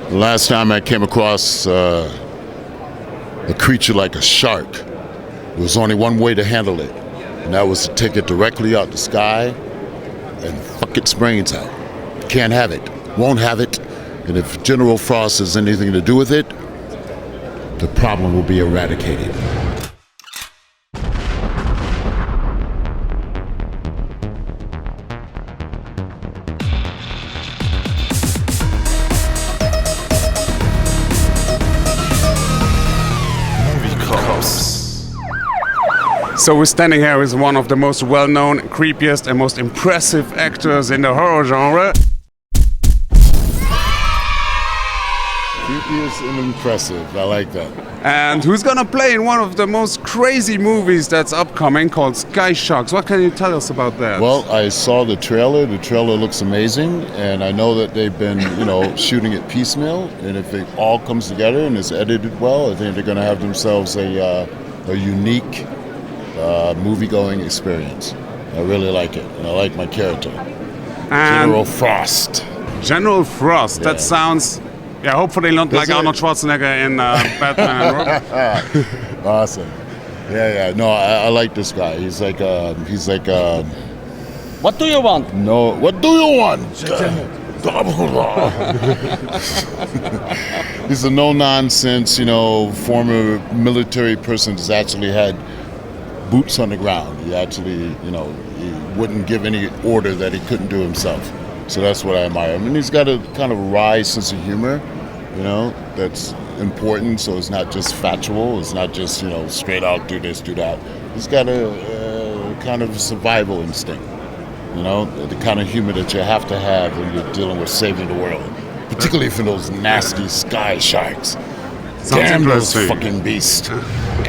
The last time I came across a creature like a shark, there was only one way to handle it, and that was to take it directly out the sky and fuck its brains out. Can't have it, won't have it, and if General Frost has anything to do with it, the problem will be eradicated. So we're standing here with one of the most well-known, creepiest and most impressive actors in the horror genre. Creepiest and impressive, I like that. And who's gonna play in one of the most crazy movies that's upcoming called SKY SHARKS. What can you tell us about that? Well, I saw the trailer. The trailer looks amazing, and I know that they've been, shooting it piecemeal. And if it all comes together and is edited well, I think they're gonna have themselves a unique movie-going experience. I really like it, and I like my character, General Frost. General Frost. Yeah. That sounds, hopefully not like Arnold Schwarzenegger in Batman. Awesome. Yeah. No, I like this guy. He's like. What do you want? No, what do you want? He's a no-nonsense, former military person who's actually had boots on the ground. He actually, he wouldn't give any order that he couldn't do himself. So that's what I admire. I mean, he's got a kind of wry sense of humor, that's important. So it's not just factual. It's not just, straight out do this, do that. He's got a kind of survival instinct, the kind of humor that you have to have when you're dealing with saving the world, particularly for those nasty sky sharks. Damn those fucking beasts.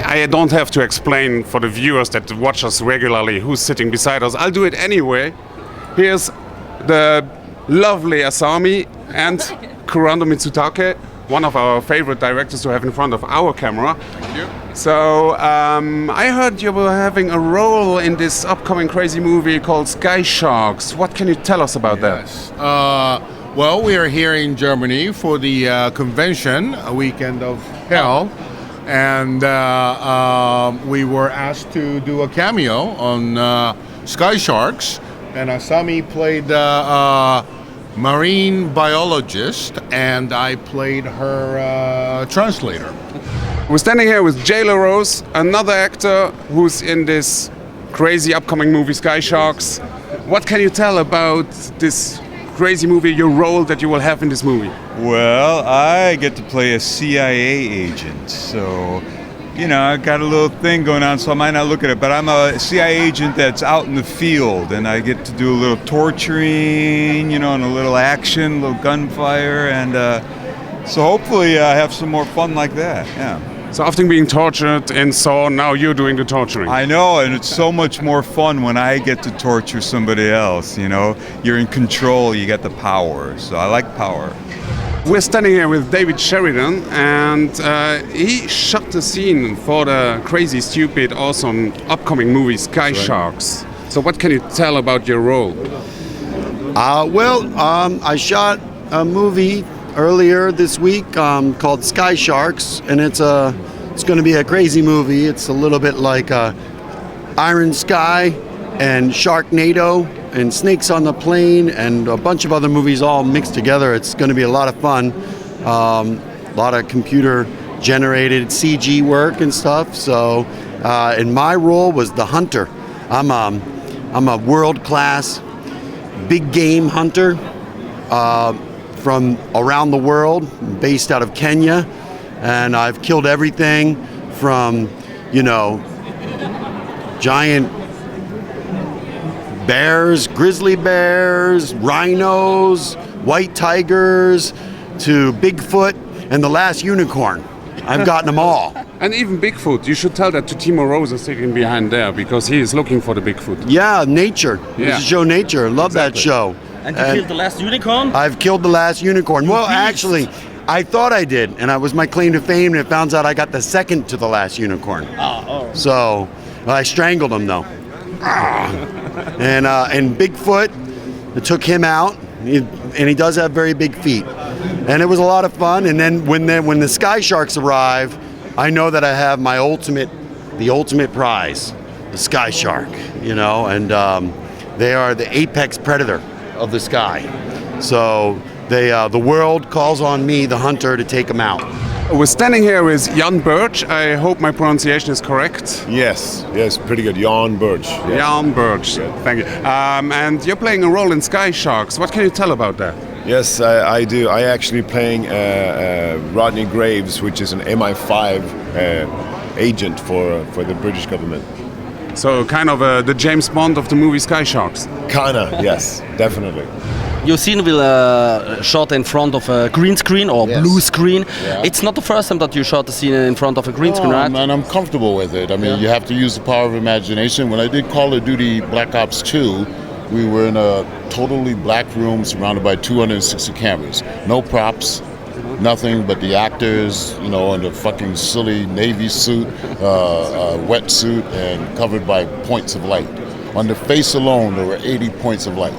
I don't have to explain for the viewers that watch us regularly who's sitting beside us. I'll do it anyway. Here's the lovely Asami and Kurando Mitsutake, one of our favorite directors to have in front of our camera. Thank you. So I heard you were having a role in this upcoming crazy movie called SKY SHARKS. What can you tell us about that? Well, we are here in Germany for the convention, a weekend of hell, and we were asked to do a cameo on SKY SHARKS, and Asami played marine biologist, and I played her translator. We're standing here with LaRose, another actor who's in this crazy upcoming movie SKY SHARKS. What can you tell about this crazy movie, your role that you will have in this movie? Well, I get to play a CIA agent, so I got a little thing going on, so I might not look at it, but I'm a CIA agent that's out in the field, and I get to do a little torturing, and a little action, a little gunfire, and so hopefully I have some more fun like that, yeah. So after being tortured and so on, now you're doing the torturing. I know, and it's so much more fun when I get to torture somebody else, You're in control, you get the power, so I like power. We're standing here with David Sheridan, and he shot the scene for the crazy, stupid, awesome upcoming movie SKY SHARKS. So what can you tell about your role? I shot a movie earlier this week called SKY SHARKS, and it's going to be a crazy movie. It's a little bit like Iron Sky and Sharknado and Snakes on the Plane and a bunch of other movies all mixed together. It's going to be a lot of fun. A lot of computer generated CG work and stuff. So and my role was the hunter. I'm a world-class big game hunter from around the world, based out of Kenya, and I've killed everything from, giant bears, grizzly bears, rhinos, white tigers, to Bigfoot, and the last unicorn. I've gotten them all. And even Bigfoot. You should tell that to Timo Rosa sitting behind there, because he is looking for the Bigfoot. Yeah, nature. Yeah. It's a show Nature. Love that show. And you killed the last unicorn? I've killed the last unicorn. Well, actually, I thought I did, and it was my claim to fame, and it found out I got the second to the last unicorn. Oh. So, I strangled him, though. And Bigfoot, it took him out, and he does have very big feet. and it was a lot of fun. And then when the Sky Sharks arrive, I know that I have the ultimate prize, the Sky Shark, and they are the apex predator of the sky. So the world calls on me, the hunter, to take them out. We're standing here with Birch. I hope my pronunciation is correct. Yes, pretty good. Birch. Yeah. Birch, thank you. And you're playing a role in Sky Sharks. What can you tell about that? Yes, I do. I actually playing Rodney Graves, which is an MI5 agent for the British government. So kind of the James Bond of the movie Sky Sharks. Kinda, yes, definitely. Your scene will shot in front of a green screen or blue screen. Yeah. It's not the first time that you shot the scene in front of a green screen, right? And I'm comfortable with it. I mean, you have to use the power of imagination. When I did Call of Duty Black Ops 2, we were in a totally black room surrounded by 260 cameras. No props, nothing but the actors, in a fucking silly Navy suit, wetsuit, and covered by points of light. On the face alone, there were 80 points of light.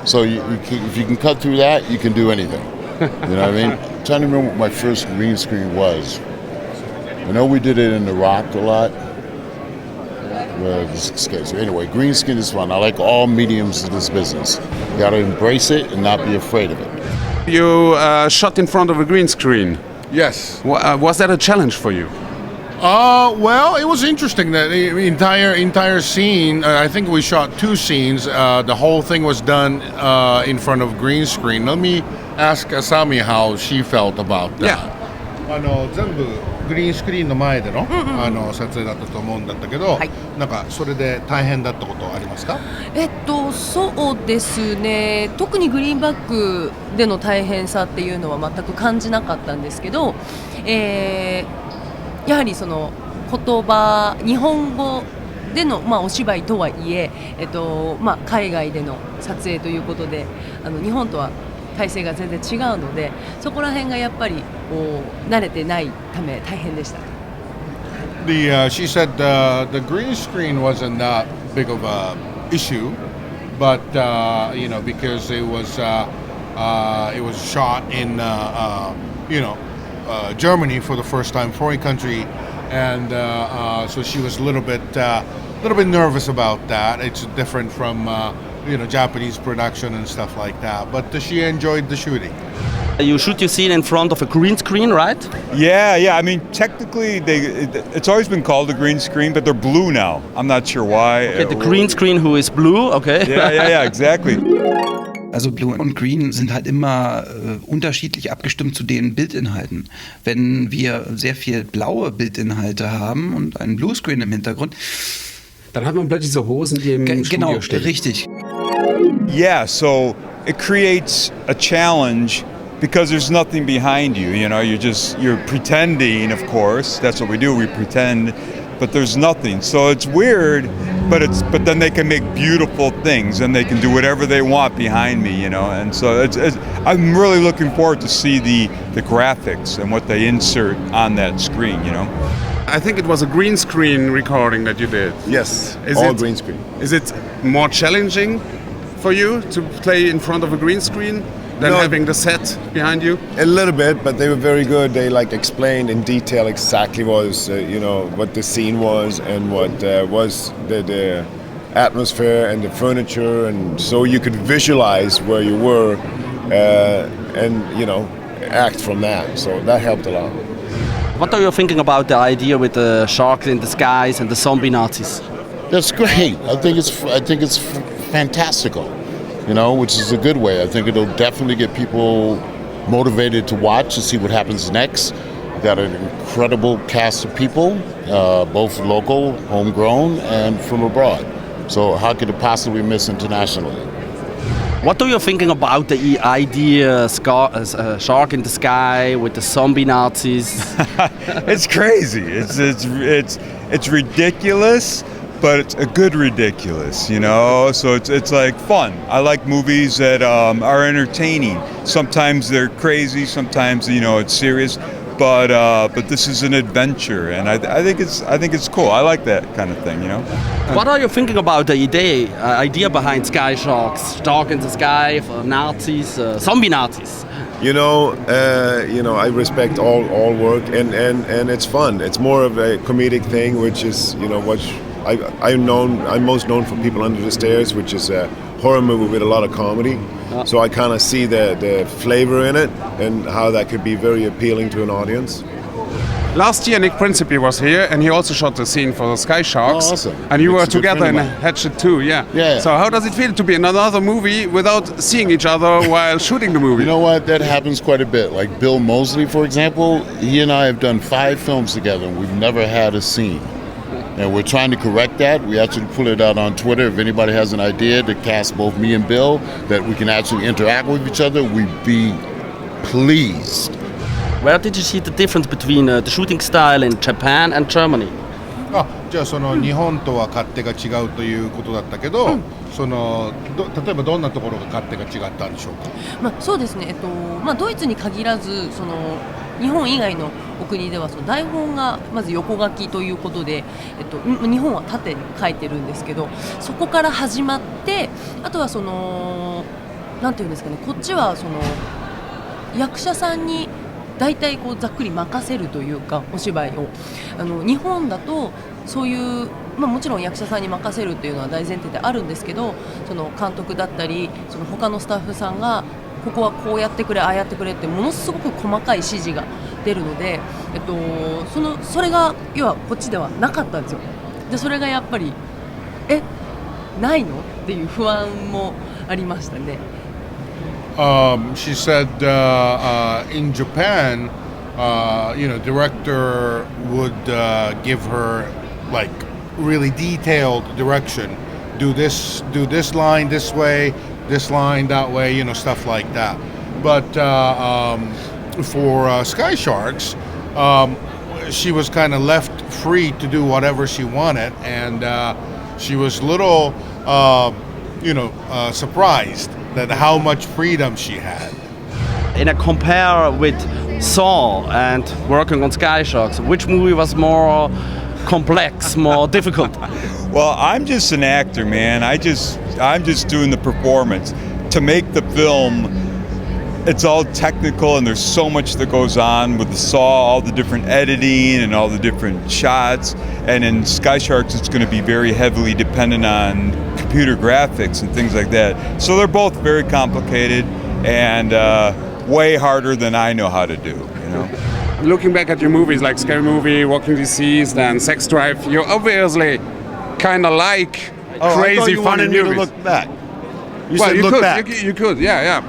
So if you can cut through that, you can do anything. You know what I mean? I'm trying to remember what my first green screen was. I know we did it in The Rock a lot. So anyway, green screen is fun. I like all mediums of this business. You got to embrace it and not be afraid of it. You shot in front of a green screen. Yes. Was that a challenge for you? Well, it was interesting that the entire scene. I think we shot 2 scenes. The whole thing was done in front of green screen. Let me ask Asami how she felt about that. Yeah. 全部グリーンスクリーンの前での、撮影だったと思うんだったけど、なんかそれで大変だったことはありますか？そうですね。特にグリーンバックでの大変さっていうのは全く感じなかったんですけど、やはりその言葉、日本語でのお芝居とはいえ、海外での撮影ということで、日本とは体制が全然違うので、そこら辺がやっぱり慣れてないため大変でした。She said the green screen wasn't that big of a issue, but because it was shot in Germany for the first time, foreign country, and so she was a little bit nervous about that. It's different from Japanese production and stuff like that, but she enjoyed the shooting. You shoot your scene in front of a green screen, right? Yeah. I mean, technically, it's always been called a green screen, but they're blue now. I'm not sure why. Okay, the green screen who is blue, okay. Yeah, exactly. Also Blue und Green sind halt immer unterschiedlich abgestimmt zu den Bildinhalten. Wenn wir sehr viel blaue Bildinhalte haben und einen Bluescreen im Hintergrund, dann hat man plötzlich so Hosen, die im Studio stehen. Genau, richtig. Yeah, so it creates a challenge because there's nothing behind you. You're pretending, of course. That's what we do. We pretend, but there's nothing. So it's weird, but then they can make beautiful things and they can do whatever they want behind me, And so I'm really looking forward to see the graphics and what they insert on that screen, I think it was a green screen recording that you did. Yes, green screen. Is it more challenging for you to play in front of a green screen than having the set behind you? A little bit, but they were very good. They explained in detail exactly what the scene was and what was the atmosphere and the furniture, and so you could visualize where you were and act from that. So that helped a lot. What are you thinking about the idea with the sharks in the skies and the zombie Nazis? That's great. I think it's fantastical, which is a good way. I think it'll definitely get people motivated to watch to see what happens next. We've got an incredible cast of people, both local, homegrown, and from abroad. So how could it possibly miss internationally? What are you thinking about the idea shark in the sky with the zombie Nazis? It's crazy. It's ridiculous, but it's a good ridiculous, So it's like fun. I like movies that are entertaining. Sometimes they're crazy. Sometimes it's serious. But this is an adventure, and I think it's cool. I like that kind of thing, What are you thinking about the idea behind Sky Sharks, Shark in the Sky for Nazis, zombie Nazis? I respect all work, and it's fun. It's more of a comedic thing, which is what I'm most known for People Under the Stairs, which is a horror movie with a lot of comedy. So I kind of see the flavor in it and how that could be very appealing to an audience. Last year, Nick Principe was here, and he also shot the scene for the Sky Sharks. Oh, awesome. And you were It's a good together in friend of mine. Hatchet too, yeah. Yeah. So how does it feel to be in another movie without seeing each other while shooting the movie? You know what? That happens quite a bit. Like Bill Moseley, for example, he and I have done 5 films together, and we've never had a scene. And we're trying to correct that. We actually put it out on Twitter. If anybody has an idea to cast both me and Bill, that we can actually interact with each other, we'd be pleased. Where did you see the difference between the shooting style in Japan and Germany? じゃあその日本とは勝手が違うということだったけど、例えばどんなところが勝手が違ったんでしょうか。そうですね。ドイツに限らず日本以外のお国では台本がまず横書きということで、日本は縦に書いてるんですけど、そこから始まって、あとはなんていうんですかね、こっちは役者さんに大体ざっくり任せるというか、お芝居を日本だとそういう、もちろん役者さんに任せるっていうのは大前提であるんですけど、監督だったり他のスタッフさんがここはこうやってくれああやってくれってものすごく細かい指示が出るので、それが要はこっちではなかったんですよ。でそれがやっぱりないのっていう不安もありましたね。She said in Japan, director would give her like really detailed direction. Do this line this way, this line that way, stuff like that. But for Sky Sharks, she was kind of left free to do whatever she wanted, and she was a little, surprised that how much freedom she had. In a compare with Saw and working on Sky Sharks, which movie was more complex, more difficult? Well, I'm just an actor, man. I'm just doing the performance. To make the film, it's all technical, and there's so much that goes on with the Saw, all the different editing and all the different shots. And in Sky Sharks, it's going to be very heavily dependent on computer graphics and things like that. So they're both very complicated and way harder than I know how to do. Looking back at your movies like Scary Movie, Walking Deceased, and Sex Drive, you obviously kind of like crazy funny movies. Me to look back. You well, said you look could, back. You could, yeah.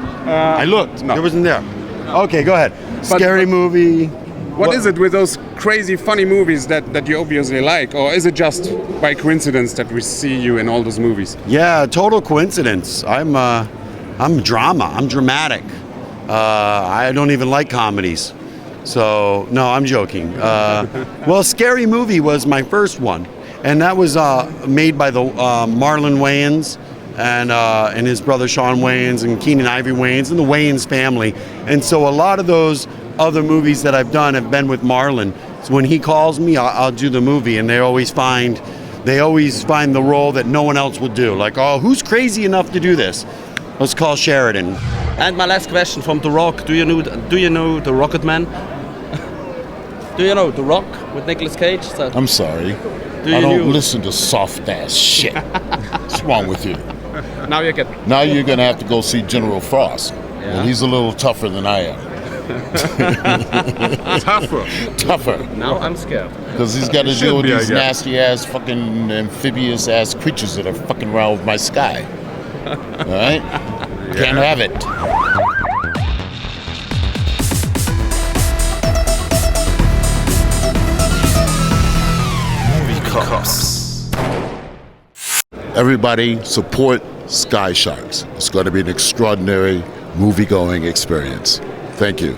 I looked. No. It wasn't there. Okay, go ahead. Scary movie. What is it with those crazy funny movies that you obviously like, or is it just by coincidence that we see you in all those movies? Yeah, total coincidence. I'm drama. I'm dramatic. I don't even like comedies. So no, I'm joking. Well, Scary Movie was my first one, and that was made by the Marlon Wayans and his brother Sean Wayans and Keenan Ivory Wayans and the Wayans family. And so a lot of those other movies that I've done have been with Marlon. So when he calls me, I'll do the movie, and they always find the role that no one else would do. Like, oh, who's crazy enough to do this? Let's call Sheridan. And my last question from The Rock. Do you know The Rocket Man? Do you know The Rock with Nicolas Cage? I'm sorry. I don't listen to soft ass shit. What's wrong with you? Now you get. Now you're gonna have to go see General Frost. Yeah. And he's a little tougher than I am. Tougher. Now I'm scared. Because he's got to deal with these nasty ass fucking amphibious ass creatures that are fucking around with my sky. Alright? Can't have it. MovieCops. Everybody support Sky Sharks. It's going to be an extraordinary movie-going experience. Thank you.